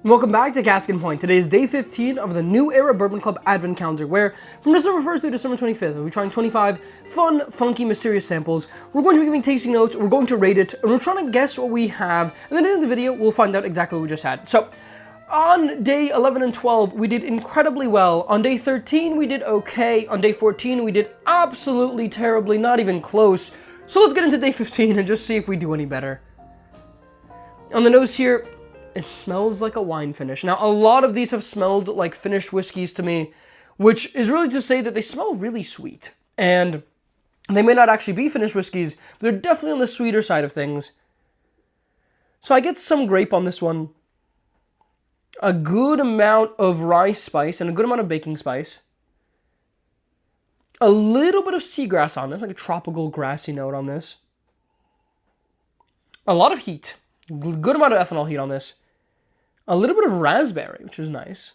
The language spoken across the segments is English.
Welcome back to Cask and Point. Today is day 15 of the New Era Bourbon Club Advent Calendar, where from December 1st through December 25th, we'll be trying 25 fun, funky, mysterious samples. We're going to be giving tasting notes, we're going to rate it, and we're trying to guess what we have, and then at the end of the video, we'll find out exactly what we just had. So, on day 11 and 12, we did incredibly well. On day 13, we did okay. On day 14, we did absolutely terribly, not even close. So let's get into day 15 and just see if we do any better. On the nose here, it smells like a wine finish. Now, a lot of these have smelled like finished whiskeys to me, which is really to say that they smell really sweet. And they may not actually be finished whiskeys, but they're definitely on the sweeter side of things. So I get some grape on this one, a good amount of rye spice, and a good amount of baking spice. A little bit of seagrass on this, like a tropical grassy note on this. A lot of heat. Good amount of ethanol heat on this. A little bit of raspberry, which is nice.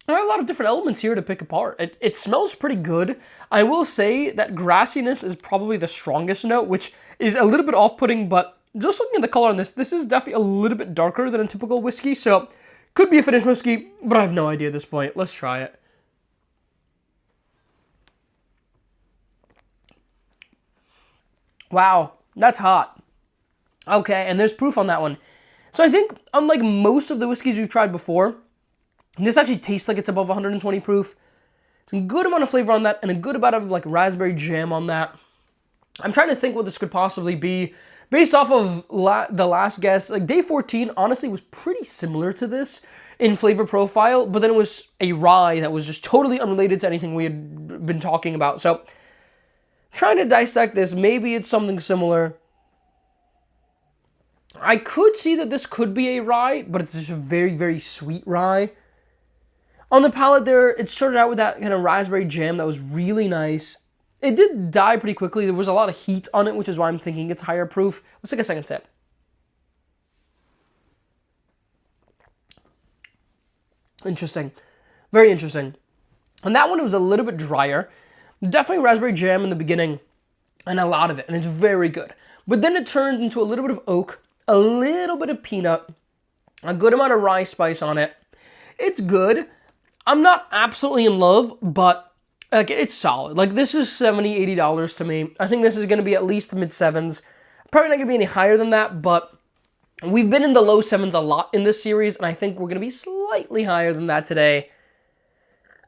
There are a lot of different elements here to pick apart. It smells pretty good. I will say that grassiness is probably the strongest note, which is a little bit off-putting, but just looking at the color on this, this is definitely a little bit darker than a typical whiskey, so could be a finished whiskey, but I have no idea at this point. Let's try it. Wow, that's hot. Okay, and there's proof on that one. So I think, unlike most of the whiskeys we've tried before, this actually tastes like it's above 120 proof. It's a good amount of flavor on that, and a good amount of like raspberry jam on that. I'm trying to think what this could possibly be. Based off of the last guess, like day 14, honestly, was pretty similar to this in flavor profile, but then it was a rye that was just totally unrelated to anything we had been talking about. So, trying to dissect this, maybe it's something similar. I could see that this could be a rye, but it's just a very, very sweet rye. On the palate there, it started out with that kind of raspberry jam that was really nice. It did die pretty quickly. There was a lot of heat on it, which is why I'm thinking it's higher proof. Let's take a second sip. Interesting. Very interesting. On that one, it was a little bit drier. Definitely raspberry jam in the beginning, and a lot of it, and it's very good. But then it turned into a little bit of oak, a little bit of peanut, a good amount of rye spice on it. It's good. I'm not absolutely in love, but like it's solid. Like this is $70, $80 to me. I think this is going to be at least mid-sevens. Probably not going to be any higher than that, but we've been in the low sevens a lot in this series, and I think we're going to be slightly higher than that today.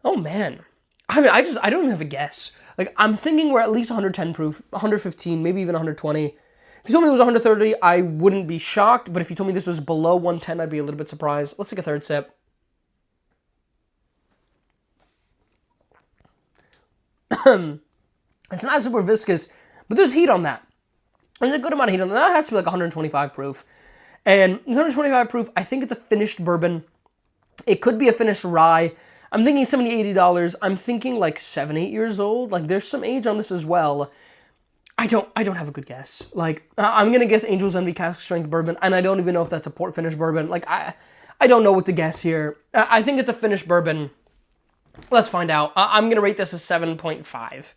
Oh man. I mean, I don't even have a guess. Like I'm thinking we're at least 110 proof, 115, maybe even 120. If you told me it was 130, I wouldn't be shocked, but if you told me this was below 110, I'd be a little bit surprised. Let's take a third sip. It's not super viscous, but there's heat on that. There's a good amount of heat on that. That has to be like 125 proof. And 125 proof, I think it's a finished bourbon. It could be a finished rye. I'm thinking $70, $80. I'm thinking like 7, 8 years old. Like there's some age on this as well. I don't have a good guess. Like, I'm going to guess Angel's Envy cask strength bourbon, and I don't even know if that's a port finish bourbon. Like, I don't know what to guess here. I think it's a finished bourbon. Let's find out. I'm going to rate this a 7.5.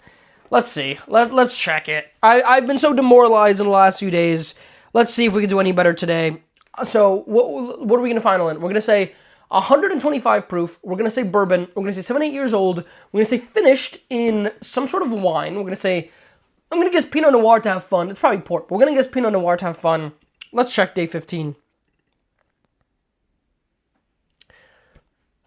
Let's see. Let's check it. I've been so demoralized in the last few days. Let's see if we can do any better today. So, what are we going to final in? We're going to say 125 proof. We're going to say bourbon. We're going to say 7, 8 years old. We're going to say finished in some sort of wine. We're going to say, I'm going to guess Pinot Noir to have fun. It's probably port, but we're going to guess Pinot Noir to have fun. Let's check day 15.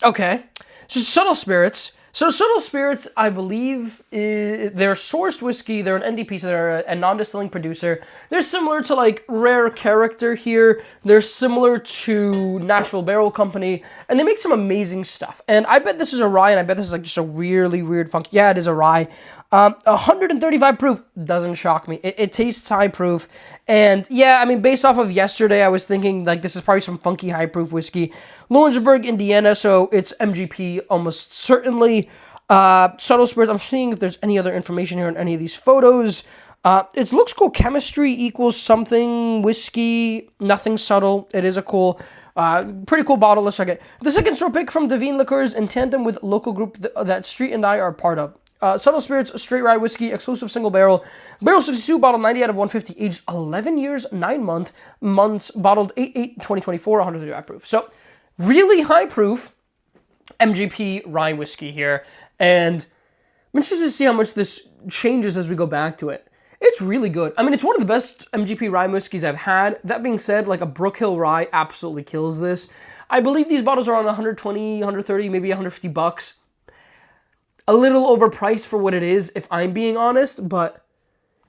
Okay. So Subtle Spirits. So Subtle Spirits, I believe, they're sourced whiskey. They're an NDP, so they're a non-distilling producer. They're similar to, like, Rare Character here. They're similar to Nashville Barrel Company. And they make some amazing stuff. And I bet this is a rye, and I bet this is, like, just a really weird funky... Yeah, it is a rye. 135 proof doesn't shock me. It tastes high proof. And yeah, I mean, based off of yesterday, I was thinking like this is probably some funky high proof whiskey. Lawrenceburg, Indiana, so it's MGP almost certainly. Subtle Spirits, I'm seeing if there's any other information here on any of these photos. It looks cool. Chemistry equals something. Whiskey, nothing subtle. It is a cool... pretty cool bottle. Let's check it. The second store pick from Devine Liqueurs in tandem with local group that Street and I are part of. Subtle Spirits Straight Rye Whiskey, exclusive single barrel. Barrel 62, bottled 90 out of 150, aged 11 years, 9 months, bottled 8/8/2024, 135 proof. So, really high proof MGP rye whiskey here. And I'm interested to see how much this changes as we go back to it. It's really good. I mean, it's one of the best MGP rye whiskeys I've had. That being said, like a Brook Hill rye absolutely kills this. I believe these bottles are on 120, 130, maybe 150 bucks. A little overpriced for what it is, if I'm being honest, but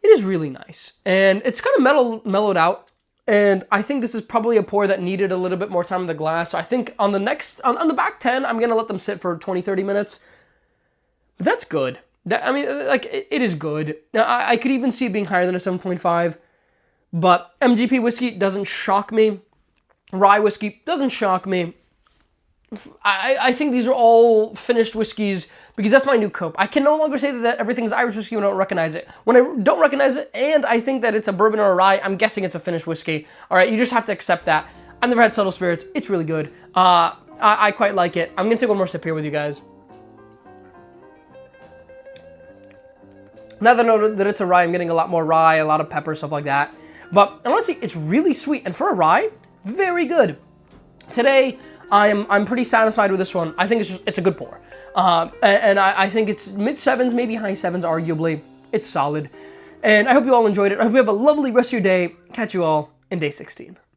it is really nice. And it's kind of mellowed out. And I think this is probably a pour that needed a little bit more time in the glass. So I think on the back 10, I'm going to let them sit for 20, 30 minutes. But that's good. It is good. Now, I could even see it being higher than a 7.5, but MGP whiskey doesn't shock me. Rye whiskey doesn't shock me. I think these are all finished whiskeys because that's my new cope. I can no longer say that everything's Irish whiskey when I don't recognize it. When I don't recognize it and I think that it's a bourbon or a rye, I'm guessing it's a finished whiskey. All right, you just have to accept that. I've never had Subtle Spirits. It's really good. I quite like it. I'm going to take one more sip here with you guys. Now that I know that it's a rye, I'm getting a lot more rye, a lot of pepper, stuff like that. But I want to say it's really sweet. And for a rye, very good. Today, I'm pretty satisfied with this one. I think it's a good pour. And I think it's mid-7s, maybe high 7s, arguably. It's solid. And I hope you all enjoyed it. I hope you have a lovely rest of your day. Catch you all in day 16.